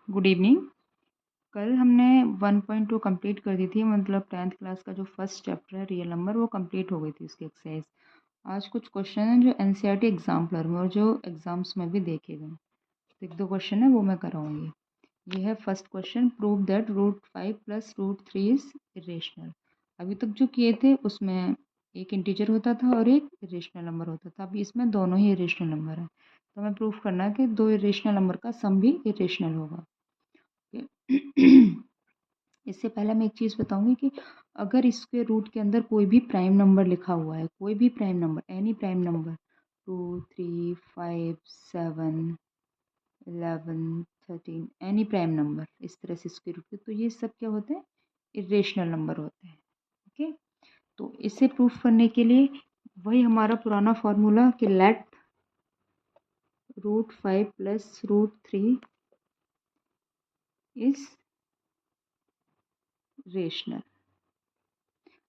Good evening. कल हमने 1.2 complete कर दी थी, मतलब 10th क्लास का जो फर्स्ट चैप्टर है रियल नंबर, वो कंप्लीट हो गई थी उसकी एक्सरसाइज। आज कुछ क्वेश्चन हैं जो एनसीईआरटी एग्जाम्पलर में और जो एग्जाम्स में भी देखे गए। तो एक दो क्वेश्चन है वो मैं कराऊंगी। ये है first question, prove that √5 + √3 is irrational. अभी तक जो किए थे उसमें एक इंटीजर होता था और एक इरेशनल नंबर होता था। अभी इसमें दोनों ही इरेशनल नंबर है, तो हमें प्रूव करना है कि दो इरेशनल नंबर का सम भी इरेशनल होगा। इससे पहले मैं एक चीज़ बताऊंगी कि अगर इसके रूट के अंदर कोई भी प्राइम नंबर लिखा हुआ है, कोई भी prime number, any prime number 2, 3, 5, 7, 11, 13, any prime number इस तरह से इसके रूट के, तो ये सब क्या होते हैं? इरेशनल नंबर होते हैं। ओके, तो इसे प्रूफ करने के लिए वही हमारा पुराना फॉर्मूला कि लेट √5 + √3 इज रेशनल।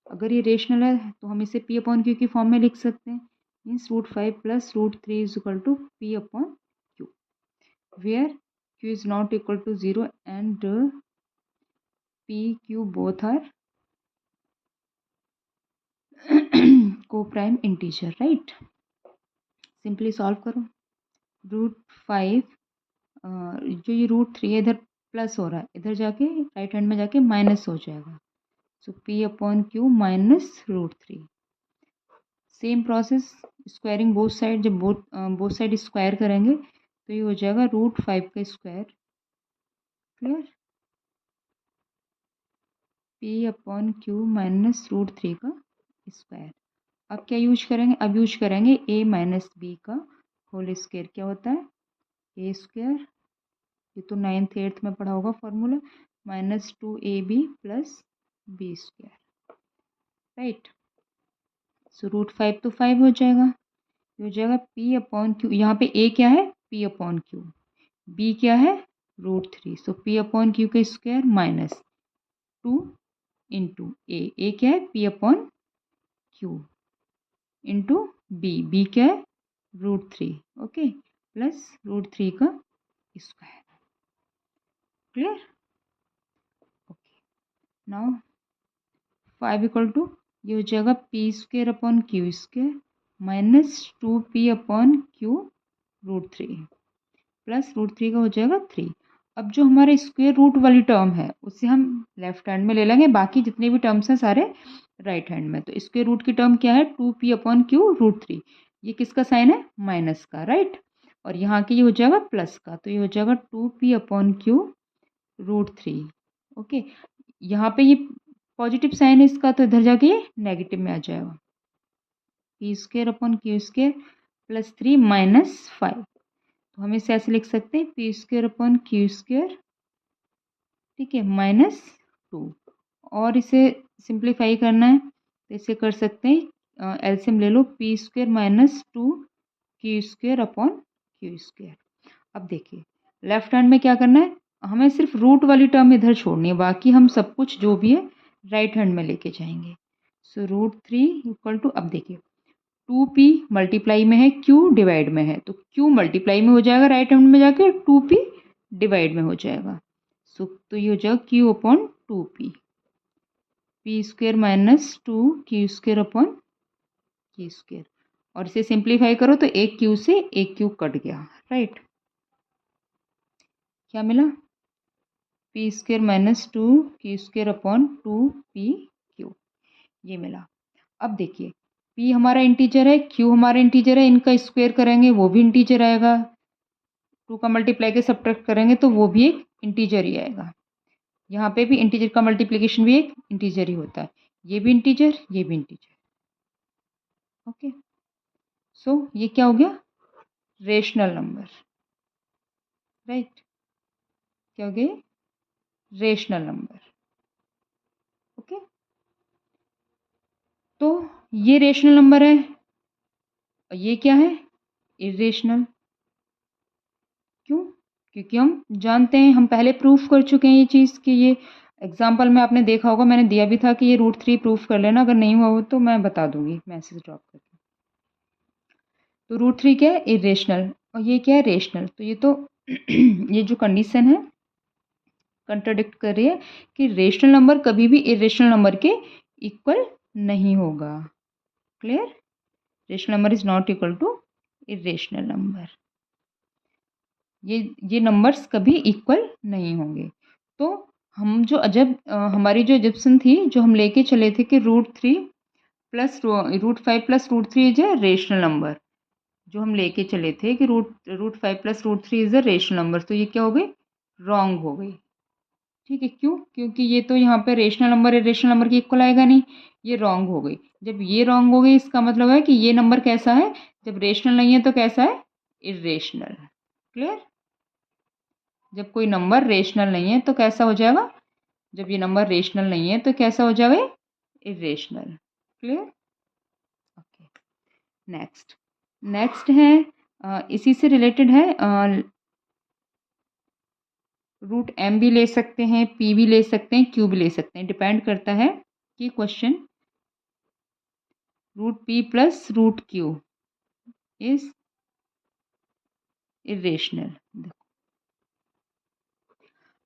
अगर ये रेशनल है तो हम इसे P/Q की फॉर्म में लिख सकते हैं। Means √5 + √3 is equal to P/Q, where Q is not equal to 0 and P/Q both are co-prime integer, right. Simply solve करो। √5 जो ये √3 है इधर प्लस हो रहा है, इधर जाके राइट हैंड में जाके माइनस हो जाएगा। सो P/Q minus √3। Same process, squaring both side. जब बोथ साइड स्क्वायर करेंगे तो ये हो जाएगा √5 का स्क्वायर। क्लियर? P/Q माइनस √3 का स्क्वायर। अब क्या यूज करेंगे? अब यूज करेंगे a माइनस बी का होल स्क्वायर। क्या होता है? a स्क्वायर, ये तो 9th 8th में पढ़ा होगा formula, -2ab + b square, right. So √5 तो 5 हो जाएगा, ये हो जाएगा P/Q। यहाँ पे a क्या है? P/Q। b क्या है? √3। सो P/Q का स्क्वायर माइनस 2 इंटू a क्या है? P/Q इंटू b क्या है? √3। ओके, प्लस √3 का square. Clear? Okay, now 5 equal to, ये हो जाएगा P² माइनस 2P/Q √3 प्लस √3 का हो जाएगा 3। अब जो हमारे स्क्वायर रूट वाली टर्म है उसे हम लेफ्ट हैंड में ले लेंगे, बाकी जितने भी टर्म्स हैं सारे राइट हैंड में। तो स्क्वायर रूट की टर्म क्या है? 2P/Q √3। ये किसका साइन है? माइनस का, राइट। और यहाँ की ये हो जाएगा प्लस का, तो ये हो जाएगा 2P/Q √3। ओके, यहाँ पे ये पॉजिटिव साइन है इसका, तो इधर जाके ये नेगेटिव में आ जाएगा। P² + 3 minus 5। तो हम इसे ऐसे लिख सकते हैं P² ठीक है, -2। और इसे सिंप्लीफाई करना है तो इसे कर सकते हैं, एलसीएम ले लो, P² - 2Q² अब देखिए लेफ्ट हैंड में क्या करना है, हमें सिर्फ रूट वाली टर्म इधर छोड़नी है, बाकी हम सब कुछ जो भी है राइट हैंड में लेके जाएंगे। सो √3 इक्वल टू, अब देखिए 2P मल्टीप्लाई में है, Q डिवाइड में है, तो Q मल्टीप्लाई में हो जाएगा, राइट हैंड में जाके 2P डिवाइड में हो जाएगा। सो तो ये हो जाएगा Q/2P, P² - 2Q² और इसे सिंप्लीफाई करो तो एक Q से एक Q कट गया, राइट। क्या मिला? P² - 2Q²/2PQ, ये मिला। अब देखिए P हमारा इंटीजर है, Q हमारा इंटीजर है, इनका स्क्वायर करेंगे वो भी इंटीजर आएगा, 2 का मल्टीप्लाई के सब्ट्रैक्ट करेंगे तो वो भी एक इंटीजर ही आएगा। यहाँ पे भी इंटीजर का मल्टीप्लिकेशन भी एक इंटीजर ही होता है, ये भी इंटीजर, ये भी इंटीजर। ओके, सो ये क्या हो गया? Rational number, right. क्या हो गया? Rational number. ओके, तो ये रेशनल नंबर है और ये क्या है? इरेशनल। क्यों? क्योंकि हम जानते हैं, हम पहले प्रूफ कर चुके हैं ये चीज़ कि ये एग्जाम्पल में आपने देखा होगा, मैंने दिया भी था कि ये √3 प्रूफ कर लेना, अगर नहीं हुआ हो तो मैं बता दूंगी मैसेज ड्रॉप करके। तो √3 क्या है? इरेशनल, और ये क्या है? रेशनल। तो ये तो ये जो कंडीशन है कंट्राडिक्ट कर रही है कि रेशनल नंबर कभी भी इरेशनल नंबर के इक्वल नहीं होगा। Clear? Rational number is not equal to irrational number. ये नंबर्स कभी इक्वल नहीं होंगे। तो हम जो हमारी जो एजम्पशन थी, जो हम लेके चले थे कि √3 plus √5 plus √3 is a rational number, जो हम लेके चले थे कि √5 plus √3 is a rational number, तो ये क्या हो गई? रॉन्ग हो गई। ठीक है, क्यों? क्योंकि ये तो यहाँ पे रेशनल नंबर इरेशनल नंबर के इक्वल आएगा नहीं, ये रॉन्ग हो गई। जब ये रॉन्ग हो गई, इसका मतलब है कि ये नंबर कैसा है? जब रेशनल नहीं है तो कैसा है? इरेशनल। क्लियर? जब कोई नंबर रेशनल नहीं है तो कैसा हो जाएगा? जब ये नंबर रेशनल नहीं है तो कैसा हो जाएगा? इरेशनल। क्लियर? ओके, नेक्स्ट है इसी से रिलेटेड है, √m भी ले सकते हैं, p भी ले सकते हैं, q भी ले सकते हैं, डिपेंड करता है कि question √p plus √q is irrational.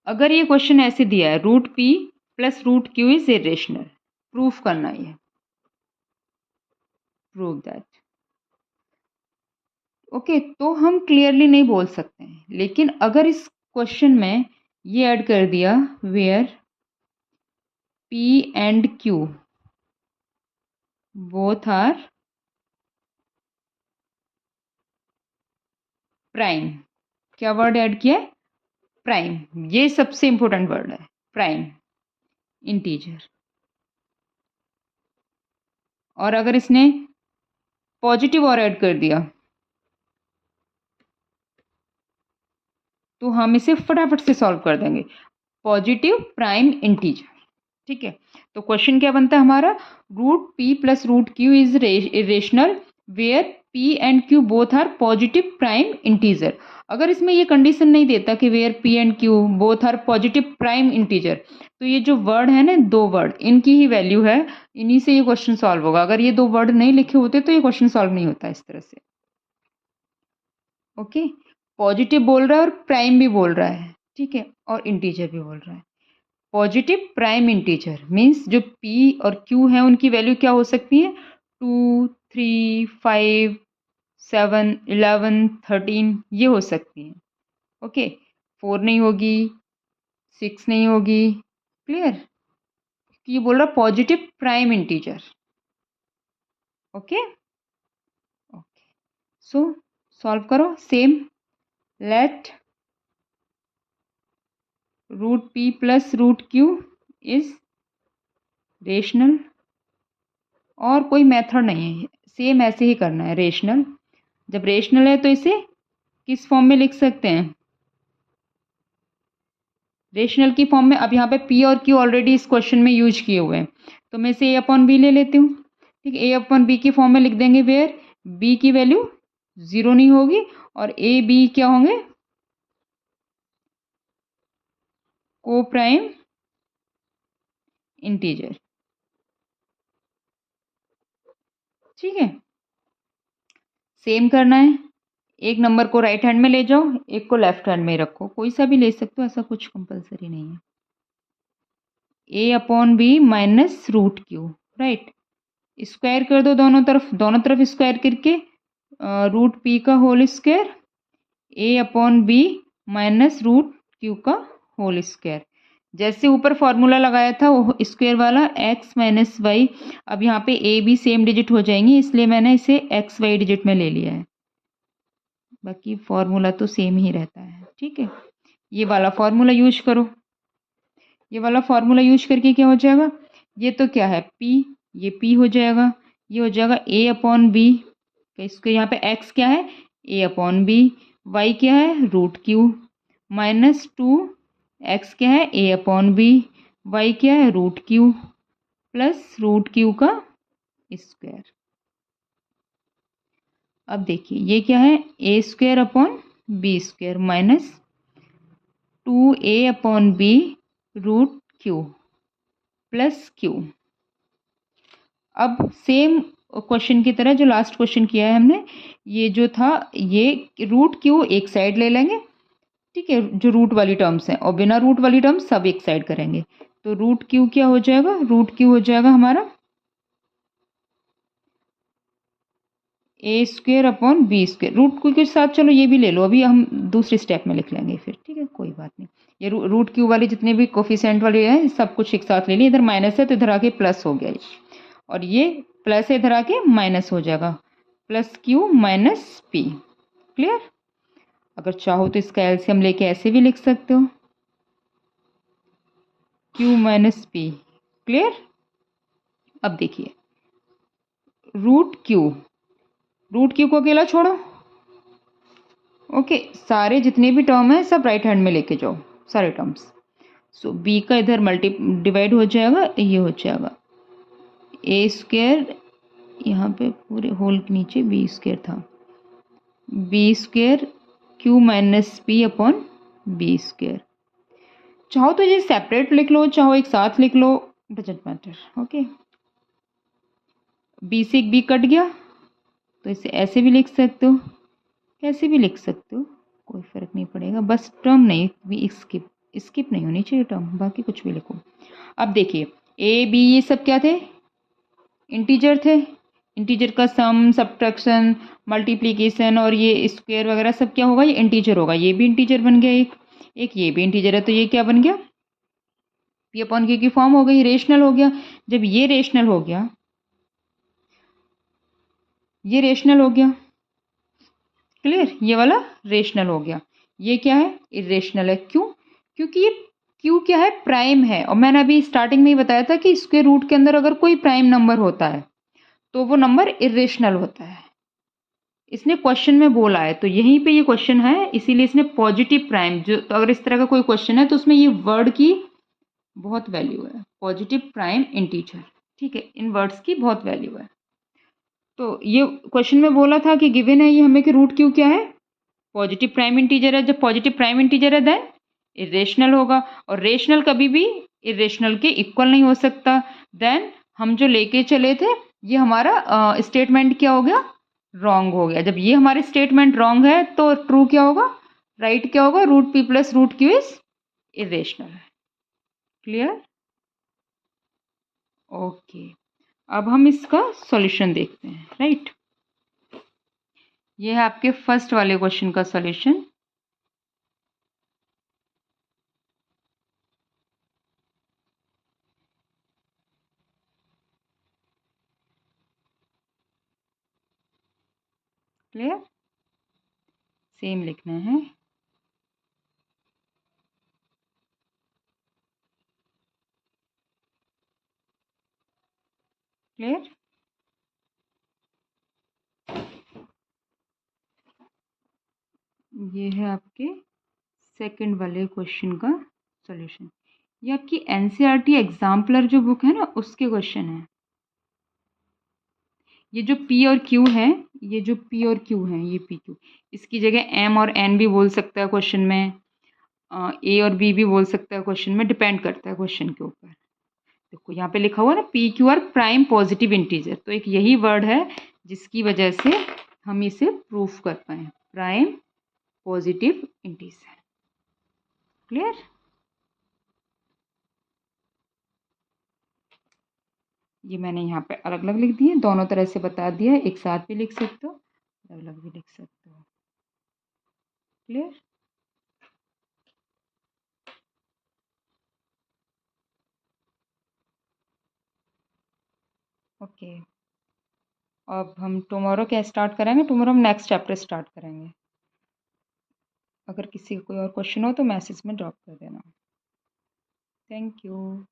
अगर ये क्वेश्चन ऐसे दिया है √p plus √q is irrational, proof करना है, प्रूव दैट। ओके, तो हम क्लियरली नहीं बोल सकते हैं, लेकिन अगर इस क्वेश्चन में ये ऐड कर दिया where p and q both are prime, क्या वर्ड ऐड किया है? प्राइम। ये सबसे इंपॉर्टेंट वर्ड है, प्राइम इंटीजर। और अगर इसने पॉजिटिव और ऐड कर दिया तो हम इसे फटाफट से सॉल्व कर देंगे, पॉजिटिव प्राइम इंटीजर। ठीक है, तो क्वेश्चन क्या बनता है हमारा? √p plus √q is irrational where p and q both are positive prime integer. अगर इसमें ये कंडीशन नहीं देता कि where p and q both are positive prime integer, तो ये जो वर्ड है ना, दो वर्ड, इनकी ही वैल्यू है, इन्हीं से ये क्वेश्चन सॉल्व होगा। अगर ये दो वर्ड नहीं लिखे होते तो ये क्वेश्चन सॉल्व नहीं होता इस तरह से। ओके, पॉजिटिव बोल रहा है और प्राइम भी बोल रहा है, ठीक है, और इंटीजर भी बोल रहा है। पॉजिटिव प्राइम इंटीजर मीन्स जो p और q है उनकी वैल्यू क्या हो सकती है? 2, 3, 5, 7, 11, 13 ये हो सकती हैं। ओके, 4 नहीं होगी, 6 नहीं होगी। क्लियर? ये बोल रहा positive prime integer. Okay okay, so solve करो। Same, let √p plus √q is rational, और कोई मेथड नहीं है, सेम ऐसे ही करना है। रेशनल, जब रेशनल है तो इसे किस फॉर्म में लिख सकते हैं? रेशनल की फॉर्म में। अब यहाँ पे p और q ऑलरेडी इस क्वेश्चन में यूज किए हुए हैं, तो मैं इसे a/b ले लेती हूँ। ठीक है, a/b की फॉर्म में लिख देंगे वेयर b की वैल्यू 0 नहीं होगी और a b क्या होंगे? को प्राइम इंटीजर। ठीक है, सेम करना है। एक नंबर को राइट हैंड में ले जाओ, एक को लेफ्ट हैंड में रखो, कोई सा भी ले सकते हो, ऐसा कुछ कंपलसरी नहीं है। a/b minus √q, right, square कर दो दोनों तरफ स्क्वायर करके √p का whole square, a/b minus √q का होल स्क्वायर। जैसे ऊपर फॉर्मूला लगाया था वो स्क्वायर वाला, x माइनस वाई, अब यहाँ पे a b सेम डिजिट हो जाएंगी, इसलिए मैंने इसे x y डिजिट में ले लिया है, बाकी फॉर्मूला तो सेम ही रहता है। ठीक है, ये वाला फॉर्मूला यूज करो। ये वाला फॉर्मूला यूज करके क्या हो जाएगा? ये तो क्या है p, ये p हो जाएगा, ये हो जाएगा a/b, इसके यहाँ पे x क्या है? a/b, y क्या है? √q, माइनस 2x क्या है? a/b, y क्या है? √q, प्लस √q का स्क्वायर। अब देखिए ये क्या है? a²/b² minus 2a/b √q plus q। अब सेम क्वेश्चन की तरह जो लास्ट क्वेश्चन किया है हमने, ये जो था ये √q एक साइड ले लेंगे, ठीक है, जो रूट वाली टर्म्स हैं, और बिना रूट वाली टर्म्स सब एक साइड करेंगे। तो रूट क्यू क्या हो जाएगा, रूट क्यू हो जाएगा हमारा A square upon B square. Root Q के साथ चलो ये भी ले लो, अभी हम दूसरे स्टेप में लिख लेंगे फिर, ठीक है कोई बात नहीं। ये रूट क्यू वाले जितने भी कोफिशिएंट वाले हैं सब कुछ एक साथ ले लिए। इधर माइनस है तो इधर आके प्लस हो गया, और ये प्लस है इधर आके माइनस हो जाएगा, plus Q minus P. Clear. अगर चाहो तो इसका एलसीएम लेके ऐसे भी लिख सकते हो, क्यू माइनस पी। क्लियर। अब देखिए रूट क्यू को अकेला छोड़ो, ओके सारे जितने भी टर्म हैं सब राइट हैंड में लेके जाओ, सारे टर्म्स। सो बी का इधर डिवाइड हो जाएगा, ये हो जाएगा ए स्क्वेयर, यहाँ पे पूरे होल के नीचे बी स्क्वेयर था, B square Q minus P upon B square. चाहो तो ये सेपरेट लिख लो, चाहो एक साथ लिख लो, डजंट मैटर। ओके बी से एक बी कट गया तो इसे ऐसे भी लिख सकते हो, कैसे भी लिख सकते हो, कोई फ़र्क नहीं पड़ेगा, बस टर्म नहीं भी स्किप नहीं होनी चाहिए टर्म, बाकी कुछ भी लिखो। अब देखिए ए बी ये सब क्या थे, इंटीजर थे। इंटीजर का सम, सब्ट्रैक्शन, मल्टीप्लिकेशन और ये स्क्वायर वगैरह सब क्या होगा, ये इंटीजर होगा। ये भी इंटीजर बन गया, एक ये भी इंटीजर है, तो ये क्या बन गया, पी अपॉन क्यू की फॉर्म हो गई, रेशनल हो गया। जब ये रेशनल हो गया, ये रेशनल हो गया, क्लियर, ये वाला रेशनल हो गया। ये क्या है, इरेशनल है। क्यों, क्योंकि ये क्यू क्या है, प्राइम है, और मैंने अभी स्टार्टिंग में ही बताया था कि स्क्वायर रूट के अंदर अगर कोई प्राइम नंबर होता है तो वो नंबर इरेशनल होता है। इसने क्वेश्चन में बोला है, तो यहीं पे ये क्वेश्चन है, इसीलिए इसने पॉजिटिव प्राइम, जो तो अगर इस तरह का कोई क्वेश्चन है तो उसमें ये वर्ड की बहुत वैल्यू है, पॉजिटिव प्राइम इंटीजर। ठीक है, इन वर्ड्स की बहुत वैल्यू है। तो ये क्वेश्चन में बोला था कि गिवन है ये हमें कि रूट क्यू क्या है, पॉजिटिव प्राइम इंटीजर है। जब पॉजिटिव प्राइम इंटीजर है देन इरेशनल होगा, और रेशनल कभी भी इरेशनल के इक्वल नहीं हो सकता। देन हम जो लेके चले थे ये हमारा स्टेटमेंट क्या हो गया, रॉन्ग हो गया। जब ये हमारे स्टेटमेंट रॉन्ग है तो ट्रू क्या होगा, राइट क्या होगा, root P plus root Q is irrational. Clear. Okay अब हम इसका सॉल्यूशन देखते हैं, राइट। ये है आपके फर्स्ट वाले क्वेश्चन का सॉल्यूशन। क्लियर, सेम लिखना है। क्लियर। ये है आपके सेकंड वाले क्वेश्चन का सॉल्यूशन। ये आपकी एनसीईआरटी एग्जाम्पलर जो बुक है ना उसके क्वेश्चन है। ये जो पी और क्यू है, ये जो पी और क्यू है, ये पी क्यू, इसकी जगह एम और एन भी बोल सकता है क्वेश्चन में, ए और बी भी बोल सकता है क्वेश्चन में, डिपेंड करता है क्वेश्चन के ऊपर। देखो यहाँ पे लिखा हुआ ना P Q R prime positive integer, तो एक यही वर्ड है जिसकी वजह से हम इसे प्रूफ कर पाए, प्राइम पॉजिटिव इंटीजर। क्लियर। ये मैंने यहाँ पे अलग अलग लिख दिए, दोनों तरह से बता दिया है, एक साथ भी लिख सकते हो, अलग अलग भी लिख सकते हो। क्लियर। ओके अब हम टुमारो क्या स्टार्ट करेंगे, टुमारो हम नेक्स्ट चैप्टर स्टार्ट करेंगे। अगर किसी का कोई और क्वेश्चन हो तो मैसेज में ड्रॉप कर देना। Thank you.